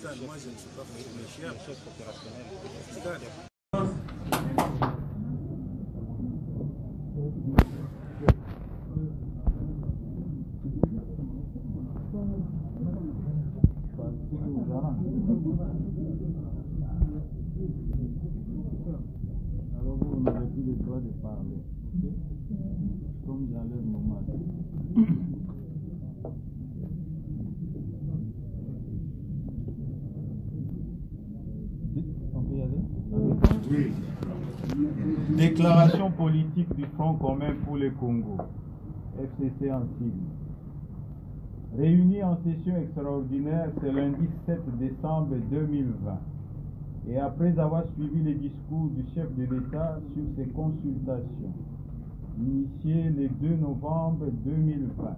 moi je ne suis pas mes chefs opérationnels. Alors vous n'avez plus le droit de parler, ok? Comme dans le moment. On peut y aller? Oui. Déclaration politique du Front commun pour le Congo, FCC en sigle. Réunis en session extraordinaire ce lundi 7 décembre 2020 et après avoir suivi les discours du chef de l'État sur ses consultations initiées le 2 novembre 2020,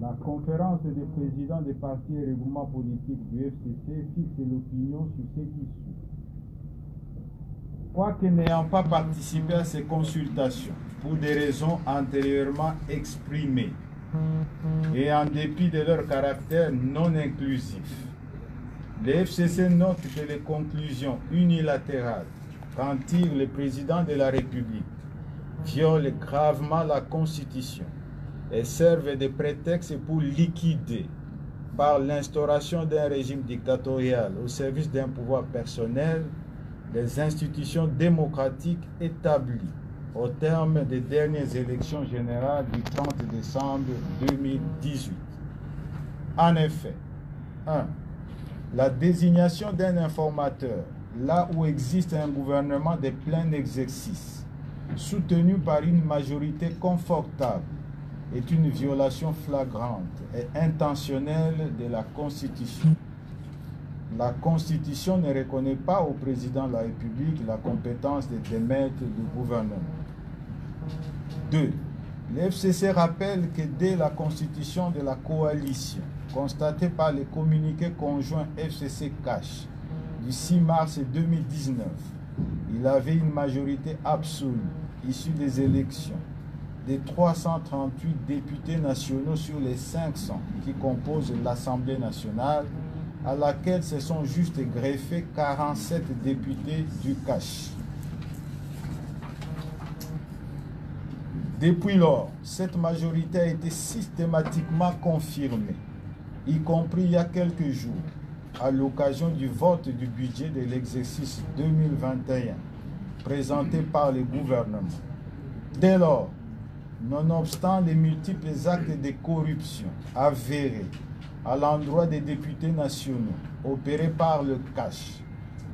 la conférence des présidents des partis et regroupements politiques du FCC fixe l'opinion sur ce qui suit. Quoique n'ayant pas participé à ces consultations pour des raisons antérieurement exprimées, et en dépit de leur caractère non inclusif, le FCC note que les conclusions unilatérales qu'en tire le président de la République violent gravement la Constitution et servent de prétexte pour liquider, par l'instauration d'un régime dictatorial au service d'un pouvoir personnel, les institutions démocratiques établies au terme des dernières élections générales du 30 décembre 2018. En effet, 1. La désignation d'un informateur, là où existe un gouvernement de plein exercice, soutenu par une majorité confortable, est une violation flagrante et intentionnelle de la Constitution. La Constitution ne reconnaît pas au président de la République la compétence de démettre le gouvernement. 2. Le FCC rappelle que dès la constitution de la coalition, constatée par le communiqué conjoint FCC-CACH du 6 mars 2019, il avait une majorité absolue issue des élections de 338 députés nationaux sur les 500 qui composent l'Assemblée nationale, à laquelle se sont juste greffés 47 députés du CACH. Depuis lors, cette majorité a été systématiquement confirmée, y compris il y a quelques jours, à l'occasion du vote du budget de l'exercice 2021, présenté par le gouvernement. Dès lors, nonobstant les multiples actes de corruption avérés à l'endroit des députés nationaux opérés par le CACH,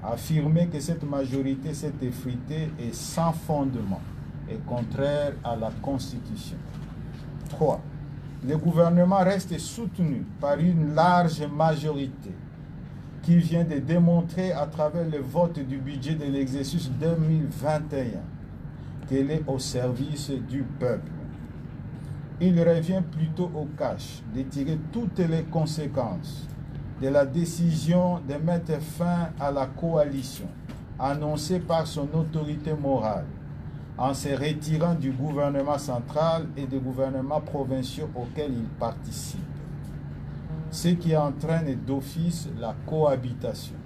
affirmer que cette majorité s'est effritée est sans fondement et contraire à la Constitution. 3. Le gouvernement reste soutenu par une large majorité qui vient de démontrer à travers le vote du budget de l'exercice 2021 qu'elle est au service du peuple. Il revient plutôt au CACH de tirer toutes les conséquences de la décision de mettre fin à la coalition annoncée par son autorité morale en se retirant du gouvernement central et des gouvernements provinciaux auxquels il participe, ce qui entraîne d'office la cohabitation.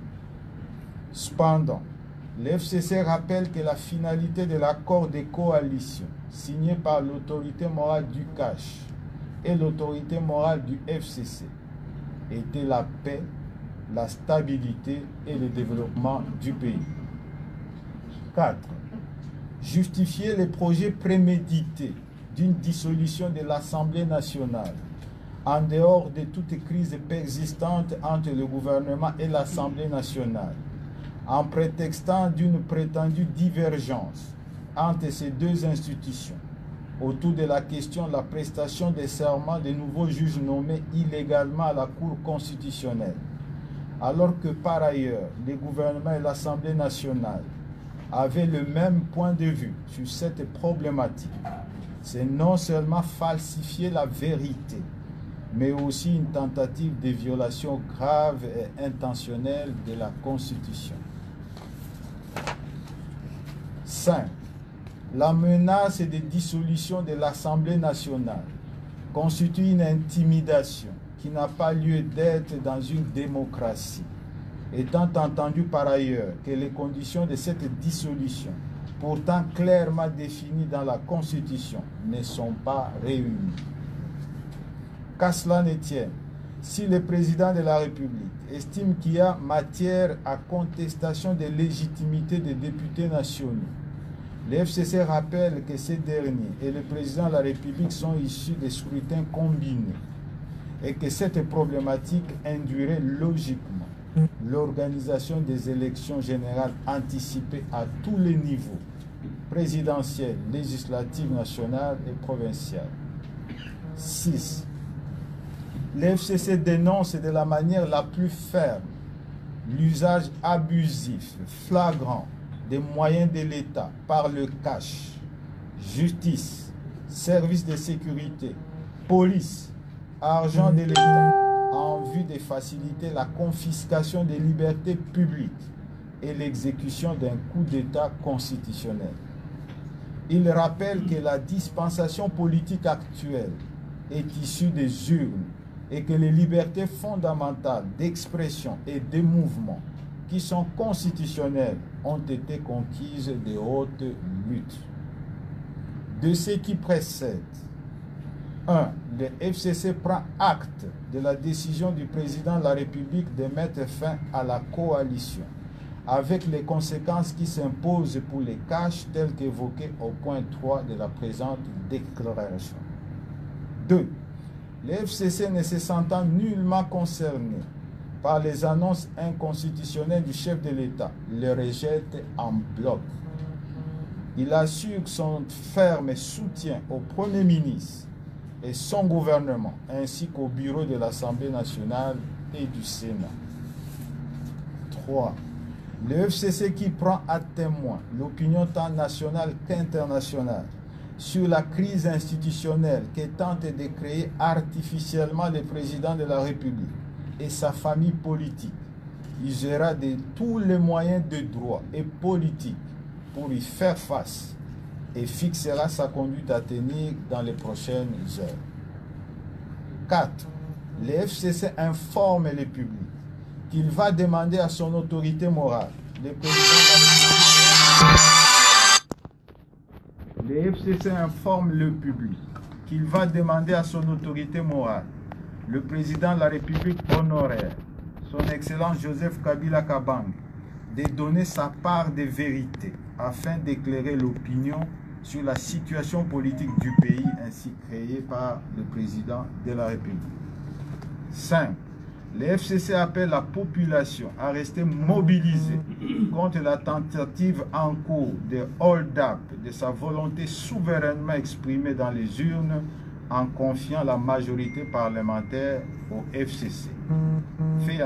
Cependant, le FCC rappelle que la finalité de l'accord de coalition signé par l'autorité morale du CACH et l'autorité morale du FCC était la paix, la stabilité et le développement du pays. 4. Justifier les projets prémédités d'une dissolution de l'Assemblée nationale en dehors de toute crise persistante entre le gouvernement et l'Assemblée nationale, en prétextant d'une prétendue divergence entre ces deux institutions autour de la question de la prestation des serments des nouveaux juges nommés illégalement à la Cour constitutionnelle, alors que par ailleurs, le gouvernement et l'Assemblée nationale avaient le même point de vue sur cette problématique. C'est non seulement falsifier la vérité, mais aussi une tentative de violation grave et intentionnelle de la Constitution. 5. La menace de dissolution de l'Assemblée nationale constitue une intimidation qui n'a pas lieu d'être dans une démocratie, étant entendu par ailleurs que les conditions de cette dissolution, pourtant clairement définies dans la Constitution, ne sont pas réunies. Qu'à cela ne tienne, si le président de la République estime qu'il y a matière à contestation de légitimité des députés nationaux, le FCC rappelle que ces derniers et le président de la République sont issus des scrutins combinés et que cette problématique induirait logiquement l'organisation des élections générales anticipées à tous les niveaux, présidentielles, législatives, nationales et provinciales. 6. Le FCC dénonce de la manière la plus ferme l'usage abusif, flagrant des moyens de l'État par le cash, justice, services de sécurité, police, argent de l'État, en vue de faciliter la confiscation des libertés publiques et l'exécution d'un coup d'État constitutionnel. Il rappelle que la dispensation politique actuelle est issue des urnes et que les libertés fondamentales d'expression et de mouvement qui sont constitutionnelles ont été conquises de haute lutte. De ce qui précède, 1. Le FCC prend acte de la décision du président de la République de mettre fin à la coalition, avec les conséquences qui s'imposent pour les caches telles qu'évoquées au point 3 de la présente déclaration. 2. Le FCC ne se sentant nullement concerné par les annonces inconstitutionnelles du chef de l'État, le rejette en bloc. Il assure son ferme soutien au Premier ministre et son gouvernement, ainsi qu'au bureau de l'Assemblée nationale et du Sénat. 3. Le FCC qui prend à témoin l'opinion tant nationale qu'internationale sur la crise institutionnelle que tente de créer artificiellement le président de la République et sa famille politique, usera de tous les moyens de droit et politique pour y faire face et fixera sa conduite à tenir dans les prochaines heures. 4. Le FCC informe le public qu'il va demander à son autorité morale, le président de la République. Le FCC informe le public qu'il va demander à son autorité morale, le président de la République honoraire, son Excellence Joseph Kabila Kabange, de donner sa part de vérité afin d'éclairer l'opinion sur la situation politique du pays ainsi créée par le président de la République. 5. Le FCC appelle la population à rester mobilisée contre la tentative en cours de hold-up de sa volonté souverainement exprimée dans les urnes en confiant la majorité parlementaire au FCC. Fait